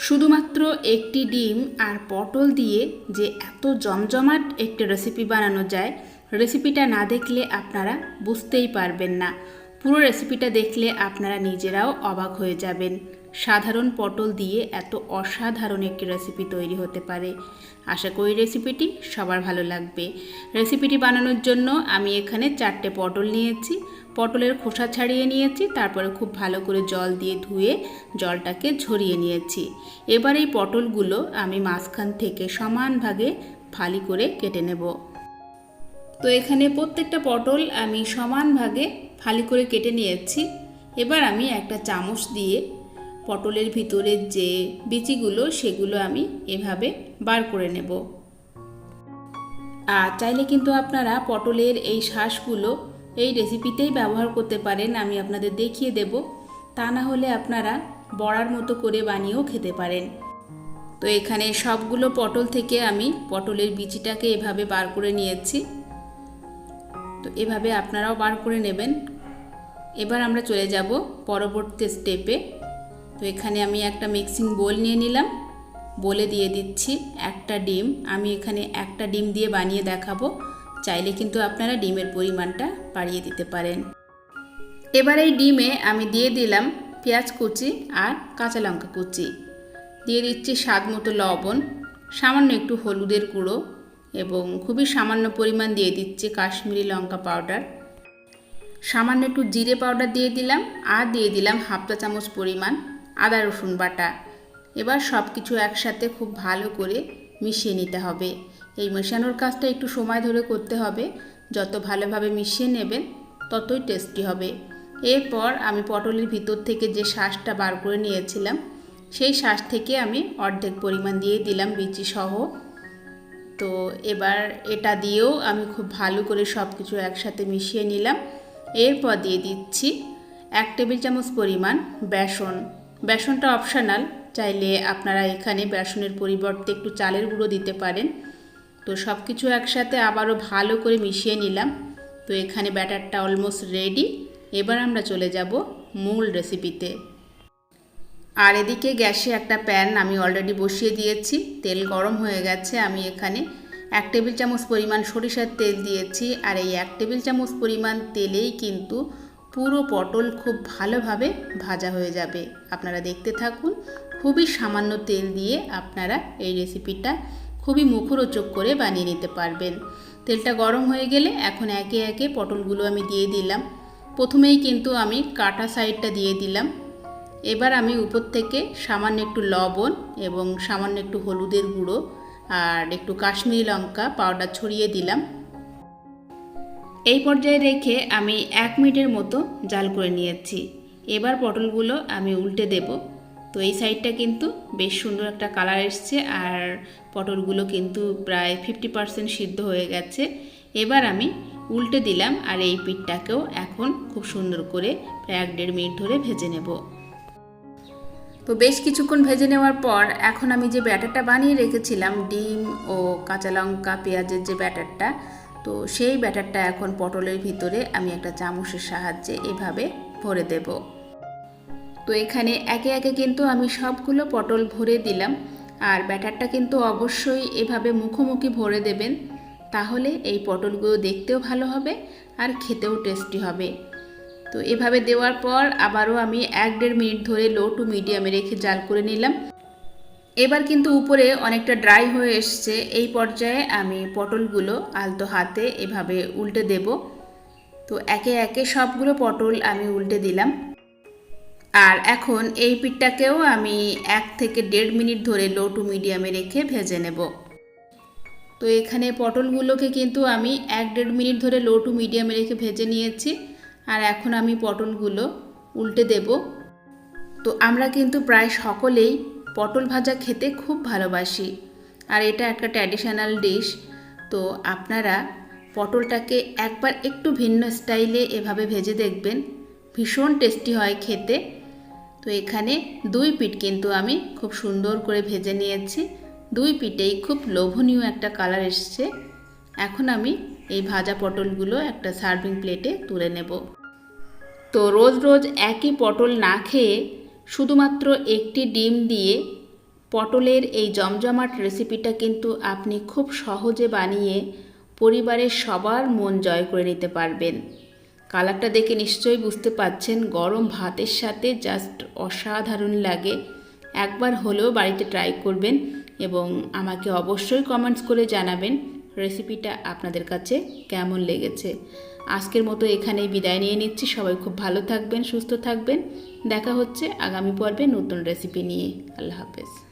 শুধুমাত্র একটি ডিম আর পটল দিয়ে যে এত জমজমাট একটি রেসিপি বানানো যায়, রেসিপিটা না দেখলে আপনারা বুঝতেই পারবেন না। পুরো রেসিপিটা দেখলে আপনারা নিজেরাও অবাক হয়ে যাবেন। সাধারণ পটল দিয়ে এত অসাধারণ একটি রেসিপি তৈরি হতে পারে। আশা করি রেসিপিটি সবার ভালো লাগবে। রেসিপিটি বানানোর জন্য আমি এখানে 4টে পটল নিয়েছি। পটলের খোসা ছাড়িয়ে নিয়েছি, তারপরে খুব ভালো করে জল দিয়ে ধুয়ে জলটাকে ঝরিয়ে নিয়েছি। এবার এই পটলগুলো আমি মাঝখান থেকে সমান ভাগে ফালি করে কেটে নেব। তো এখানে প্রত্যেকটা পটল আমি সমান ভাগে ফালি করে কেটে নিয়েছি। এবার আমি একটা চামচ দিয়ে পটলের ভিতরের যে বিচিগুলো সেগুলো আমি এভাবে বার করে নেব। আর চাইলে কিন্তু আপনারা পটলের এই শাঁসগুলো এই রেসিপিতেই ব্যবহার করতে পারেন, আমি আপনাদের দেখিয়ে দেব। তা না হলে আপনারা বড়ার মতো করে বানিয়েও খেতে পারেন। তো এখানে সবগুলো পটল থেকে আমি পটলের বিচিটাকে এভাবে বার করে নিয়েছি। তো এভাবে আপনারাও বার করে নেবেন। এবার আমরা চলে যাব পরবর্তী স্টেপে। তো এখানে আমি একটা মিক্সিং বোল নিয়ে নিলাম। বলে দিয়ে দিচ্ছি একটা ডিম। আমি এখানে একটা ডিম দিয়ে বানিয়ে দেখাবো, চাইলে কিন্তু আপনারা ডিমের পরিমাণটা বাড়িয়ে দিতে পারেন। এবার এই ডিমে আমি দিয়ে দিলাম পেঁয়াজ কুচি আর কাঁচা লঙ্কা কুচি, দিয়ে দিচ্ছি স্বাদ মতো লবণ, সামান্য একটু হলুদের গুঁড়ো এবং খুবই সামান্য পরিমাণ দিয়ে দিচ্ছি কাশ্মীরি লঙ্কা পাউডার, সামান্য একটু জিরে পাউডার দিয়ে দিলাম, আর দিয়ে দিলাম হাফ চা চামচ পরিমাণ আদা রসুন বাটা। এবার সব কিছু একসাথে খুব ভালো করে মিশিয়ে নিতে হবে। এই মেশানোর কাজটা একটু সময় ধরে করতে হবে। যত ভালোভাবে মিশিয়ে নেবেন ততই টেস্টি হবে। এরপর আমি পটলের ভিতর থেকে যে শাঁসটা বার করে নিয়েছিলাম সেই শাঁস থেকে আমি অর্ধেক পরিমাণ দিয়ে দিলাম বিচি সহ। তো এবার এটা দিয়েও আমি খুব ভালো করে সব কিছু একসাথে মিশিয়ে নিলাম। এরপর দিয়ে দিচ্ছি 1 টেবিল চামচ পরিমাণ বেসন। বেসনটা অপশনাল, চাইলে আপনারা এখানে বেসনের পরিবর্তে একটু চালের গুঁড়ো দিতে পারেন। তো সব কিছু একসাথে আবারও ভালো করে মিশিয়ে নিলাম। তো এখানে ব্যাটারটা অলমোস্ট রেডি। এবার আমরা চলে যাব মূল রেসিপিতে। আর এদিকে গ্যাসে একটা প্যান আমি অলরেডি বসিয়ে দিয়েছি, তেল গরম হয়ে গেছে। আমি এখানে 1 টেবিল চামচ পরিমাণ সরিষার তেল দিয়েছি। আর এই 1 টেবিল চামচ পরিমাণ তেলেই কিন্তু পুরো পটল খুব ভালোভাবে ভাজা হয়ে যাবে। আপনারা দেখতে থাকুন। খুবই সামান্য তেল দিয়ে আপনারা এই রেসিপিটা খুবই মুখরোচক করে বানিয়ে নিতে পারবেন। তেলটা গরম হয়ে গেলে এখন একে একে পটলগুলো আমি দিয়ে দিলাম। প্রথমেই কিন্তু আমি কাটা সাইডটা দিয়ে দিলাম। এবার আমি উপর থেকে সামান্য একটু লবণ এবং সামান্য একটু হলুদের গুঁড়ো আর একটু কাশ্মীরি লঙ্কা পাউডার ছড়িয়ে দিলাম। এই পর্যায়ে রেখে আমি 1 মিনিটের মতো জাল করে নিয়েছি। এবার পটলগুলো আমি উল্টে দেব। তো এই সাইডটা কিন্তু বেশ সুন্দর একটা কালার এসছে আর পটলগুলো কিন্তু প্রায় 50% সিদ্ধ হয়ে গেছে। এবার আমি উল্টে দিলাম আর এই পিঠটাকেও এখন খুব সুন্দর করে প্রায় 1-1.5 মিনিট ধরে ভেজে নেব। তো বেশ কিছুক্ষণ ভেজে নেওয়ার পর এখন আমি যে ব্যাটারটা বানিয়ে রেখেছিলাম ডিম ও কাঁচা লঙ্কা পেঁয়াজের যে ব্যাটারটা, তো সেই ব্যাটারটা এখন পটলের ভিতরে আমি একটা চামচের সাহায্যে এভাবে ভরে দেব। তো এখানে একে একে কিন্তু আমি সবগুলো পটল ভরে দিলাম। আর ব্যাটারটা কিন্তু অবশ্যই এভাবে মুখোমুখি ভরে দেবেন, তাহলে এই পটলগুলো দেখতেও ভালো হবে আর খেতেও টেস্টি হবে। তো এভাবে দেওয়ার পর আবারও আমি 1-1.5 মিনিট ধরে লো টু মিডিয়ামে রেখে জাল করে নিলাম। এবার কিন্তু উপরে অনেকটা ড্রাই হয়ে এসছে। এই পর্যায়ে আমি পটলগুলো আলতো হাতে এভাবে উল্টে দেব। তো একে একে সবগুলো পটল আমি উল্টে দিলাম। আর এখন এই পিঠটাকেও আমি 1 থেকে 1.5 মিনিট ধরে লো টু মিডিয়ামে রেখে ভেজে নেব। তো এখানে পটলগুলোকে কিন্তু আমি 1-1.5 মিনিট ধরে লো টু মিডিয়ামে রেখে ভেজে নিয়েছি। আর এখন আমি পটলগুলো উল্টে দেব। তো আমরা কিন্তু প্রায় সকলেই পটল ভাজা খেতে খুব ভালোবাসি আর এটা একটা ট্র্যাডিশনাল ডিশ। তো আপনারা পটলটাকে একবার একটু ভিন্ন স্টাইলে এভাবে ভেজে দেখবেন, ভীষণ টেস্টি হয় খেতে। তো এখানে 2 পিঠ কিন্তু আমি খুব সুন্দর করে ভেজে নিয়েছি। 2 পিঠেই খুব লোভনীয় একটা কালার এসছে। এখন আমি এই ভাজা পটলগুলো একটা সার্ভিং প্লেটে তুলে নেব। তো রোজ রোজ একই পটল না খেয়ে শুধুমাত্র একটি ডিম দিয়ে পটলের এই জমজমাট রেসিপিটা কিন্তু আপনি খুব সহজে বানিয়ে পরিবারের সবার মন জয় করে নিতে পারবেন। কালারটা দেখে নিশ্চয়ই বুঝতে পাচ্ছেন, গরম ভাতের সাথে জাস্ট অসাধারণ লাগে। একবার হলেও বাড়িতে ট্রাই করবেন এবং আমাকে অবশ্যই কমেন্টস করে জানাবেন রেসিপিটা আপনাদের কাছে কেমন লেগেছে। আজকের মতো এখানেই বিদায় নিয়ে নিচ্ছি। সবাই খুব ভালো থাকবেন, সুস্থ থাকবেন। দেখা হচ্ছে আগামী পর্বে নতুন রেসিপি নিয়ে। আল্লাহ হাফেজ।